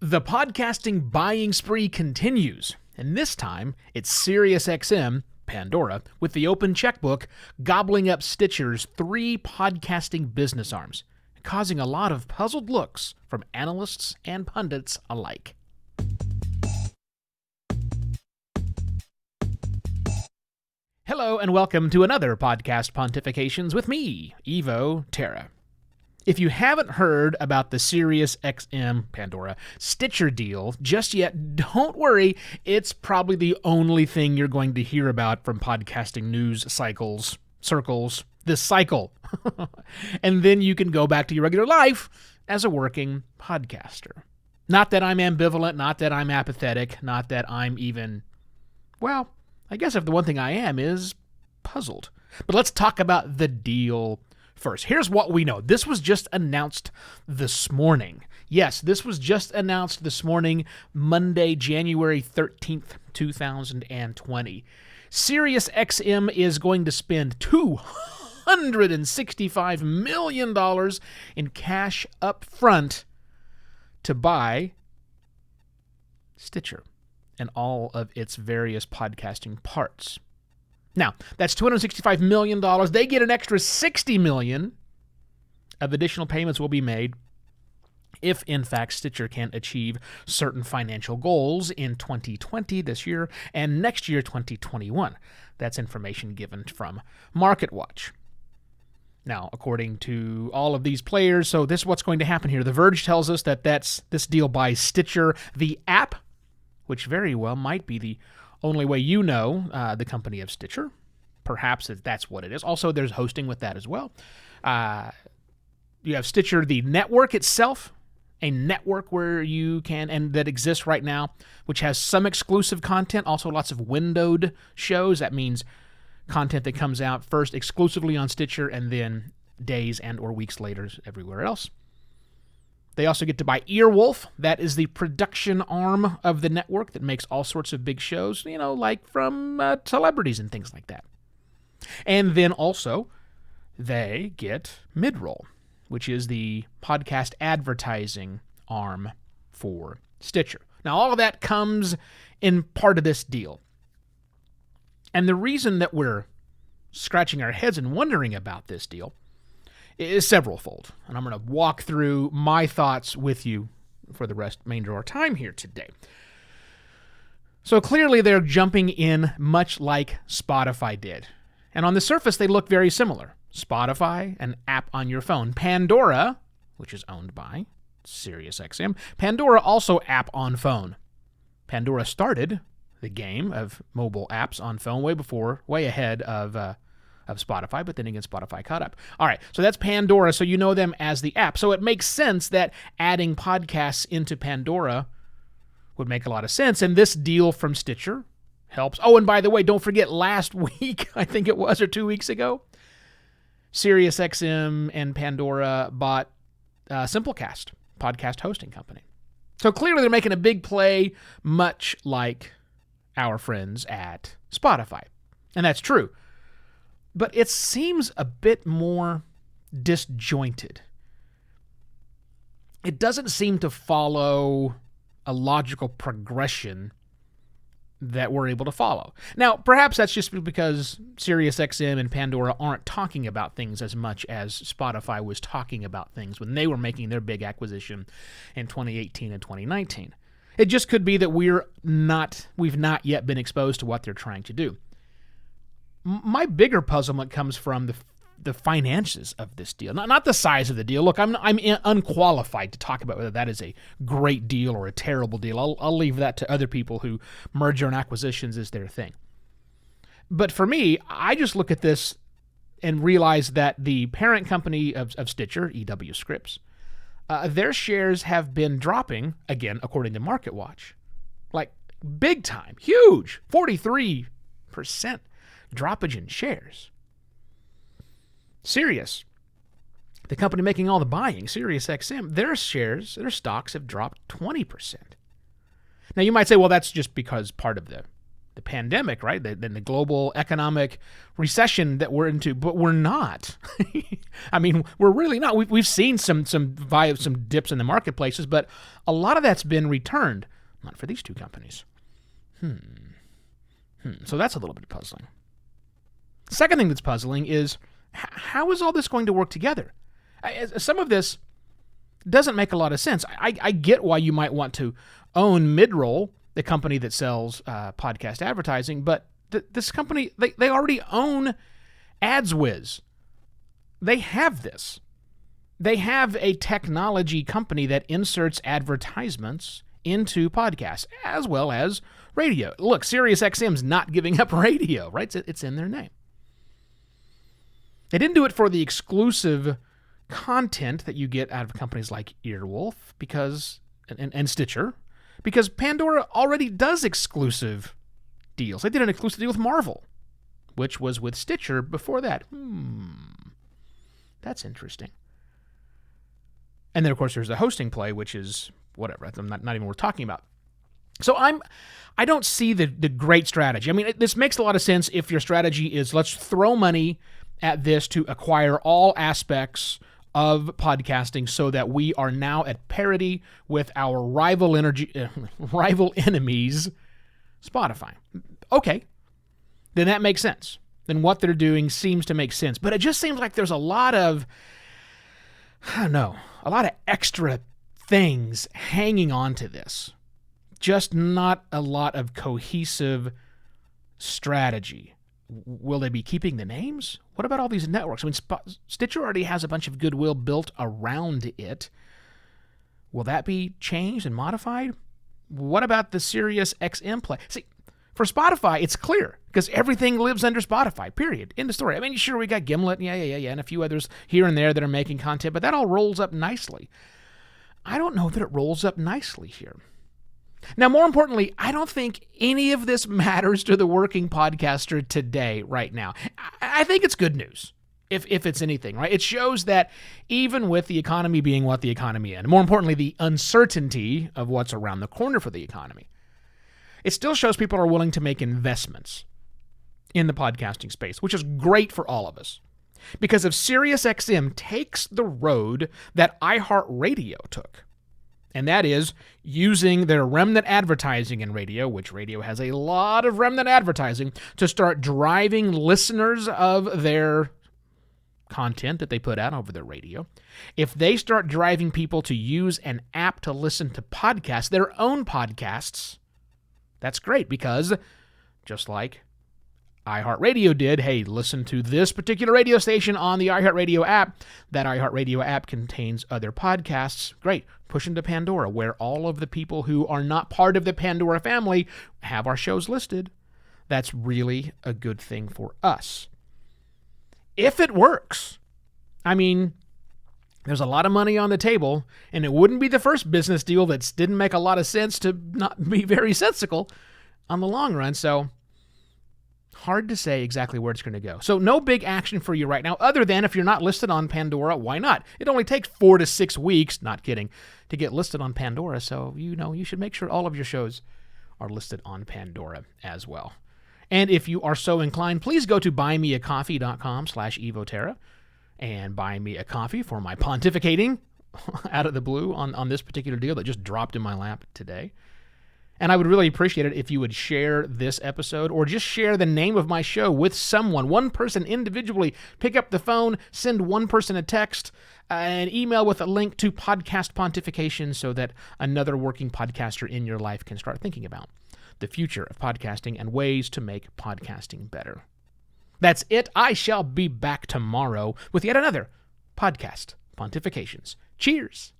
The podcasting buying spree continues, and this time it's SiriusXM, Pandora, with the open checkbook, gobbling up Stitcher's 3 podcasting business arms, causing a lot of puzzled looks from analysts and pundits alike. Hello and welcome to another Podcast Pontifications with me, Evo Terra. If you haven't heard about the SiriusXM Pandora Stitcher deal just yet, don't worry. It's probably the only thing you're going to hear about from podcasting news circles this cycle. And then you can go back to your regular life as a working podcaster. Not that I'm ambivalent, not that I'm apathetic, not that I'm even, well, I guess if the one thing I am is puzzled. But let's talk about the deal first. Here's what we know. This was just announced this morning. Yes, this was just announced this morning, Monday, January 13th, 2020. SiriusXM is going to spend $265 million in cash up front to buy Stitcher and all of its various podcasting parts. Now, that's $265 million. They get an extra $60 million of additional payments will be made if, in fact, Stitcher can achieve certain financial goals in 2020, this year, and next year, 2021. That's information given from MarketWatch. Now, according to all of these players, so this is what's going to happen here. The Verge tells us that this deal buys Stitcher, the app, which very well might be the only way you know the company of Stitcher. Perhaps that's what it is. Also, there's hosting with that as well. You have Stitcher, the network itself, a network where you can, and that exists right now, which has some exclusive content, also lots of windowed shows. That means content that comes out first exclusively on Stitcher and then days and or weeks later everywhere else. They also get to buy Earwolf. That is the production arm of the network that makes all sorts of big shows, like from celebrities and things like that. And then also, they get Midroll, which is the podcast advertising arm for Stitcher. Now, all of that comes in part of this deal. And the reason that we're scratching our heads and wondering about this deal is severalfold, and I'm going to walk through my thoughts with you for the remainder of our time here today. So clearly they're jumping in much like Spotify did, and on the surface they look very similar. Spotify, an app on your phone. Pandora, which is owned by SiriusXM. Pandora, also app on phone. Pandora started the game of mobile apps on phone way ahead of Spotify, but then again, Spotify caught up. All right, so that's Pandora, so you know them as the app. So it makes sense that adding podcasts into Pandora would make a lot of sense, and this deal from Stitcher helps. Oh, and by the way, don't forget last week, I think it was, or 2 weeks ago, SiriusXM and Pandora bought Simplecast, podcast hosting company. So clearly they're making a big play, much like our friends at Spotify, and that's true. But it seems a bit more disjointed. It doesn't seem to follow a logical progression that we're able to follow. Now, perhaps that's just because SiriusXM and Pandora aren't talking about things as much as Spotify was talking about things when they were making their big acquisition in 2018 and 2019. It just could be that we've not yet been exposed to what they're trying to do. My bigger puzzlement comes from the finances of this deal, not the size of the deal. Look, I'm unqualified to talk about whether that is a great deal or a terrible deal. I'll leave that to other people who merger and acquisitions is their thing. But for me, I just look at this and realize that the parent company of Stitcher, EW Scripps, their shares have been dropping, again, according to MarketWatch, like big time, huge, 43% droppage in shares. Sirius, the company making all the buying, SiriusXM, their stocks have dropped 20%. Now you might say, well, that's just because part of the the pandemic, right? Then the global economic recession that we're into, but we're not. I mean, we're really not. We've seen some dips in the marketplaces, but a lot of that's been returned. Not for these two companies. So that's a little bit puzzling. Second thing that's puzzling is how is all this going to work together? Some of this doesn't make a lot of sense. I get why you might want to own Midroll, the company that sells podcast advertising, but this company, they already own AdsWiz. They have this. They have a technology company that inserts advertisements into podcasts as well as radio. Look, SiriusXM's not giving up radio, right? It's in their name. They didn't do it for the exclusive content that you get out of companies like Earwolf and Stitcher, because Pandora already does exclusive deals. They did an exclusive deal with Marvel, which was with Stitcher before that. That's interesting. And then, of course, there's the hosting play, which is whatever. I'm not even worth talking about. So I don't see the great strategy. I mean, this makes a lot of sense if your strategy is let's throw money at this to acquire all aspects of podcasting so that we are now at parity with our rival enemies, Spotify. Okay, then that makes sense. Then what they're doing seems to make sense. But it just seems like there's a lot of extra things hanging on to this. Just not a lot of cohesive strategy. Will they be keeping the names? What about all these networks? I mean, Stitcher already has a bunch of goodwill built around it. Will that be changed and modified? What about the SiriusXM play? See, for Spotify, it's clear because everything lives under Spotify, period. End of story. I mean, sure, we got Gimlet, yeah, and a few others here and there that are making content, but that all rolls up nicely. I don't know that it rolls up nicely here. Now, more importantly, I don't think any of this matters to the working podcaster today, right now. I think it's good news, if it's anything, right? It shows that even with the economy being what the economy is, and more importantly, the uncertainty of what's around the corner for the economy, it still shows people are willing to make investments in the podcasting space, which is great for all of us. Because if SiriusXM takes the road that iHeartRadio took, and that is using their remnant advertising in radio, which radio has a lot of remnant advertising, to start driving listeners of their content that they put out over their radio. If they start driving people to use an app to listen to podcasts, their own podcasts, that's great because just like iHeartRadio did, hey, listen to this particular radio station on the iHeartRadio app. That iHeartRadio app contains other podcasts. Great. Push into Pandora, where all of the people who are not part of the Pandora family have our shows listed. That's really a good thing for us. If it works, I mean, there's a lot of money on the table, and it wouldn't be the first business deal that didn't make a lot of sense to not be very sensical on the long run. So hard to say exactly where it's going to go. So no big action for you right now, other than if you're not listed on Pandora, why not? It only takes 4 to 6 weeks, not kidding, to get listed on Pandora. So, you should make sure all of your shows are listed on Pandora as well. And if you are so inclined, please go to buymeacoffee.com/evoterra and buy me a coffee for my pontificating out of the blue on this particular deal that just dropped in my lap today. And I would really appreciate it if you would share this episode or just share the name of my show with someone, one person individually. Pick up the phone, send one person a text, an email with a link to Podcast Pontification so that another working podcaster in your life can start thinking about the future of podcasting and ways to make podcasting better. That's it. I shall be back tomorrow with yet another Podcast Pontifications. Cheers.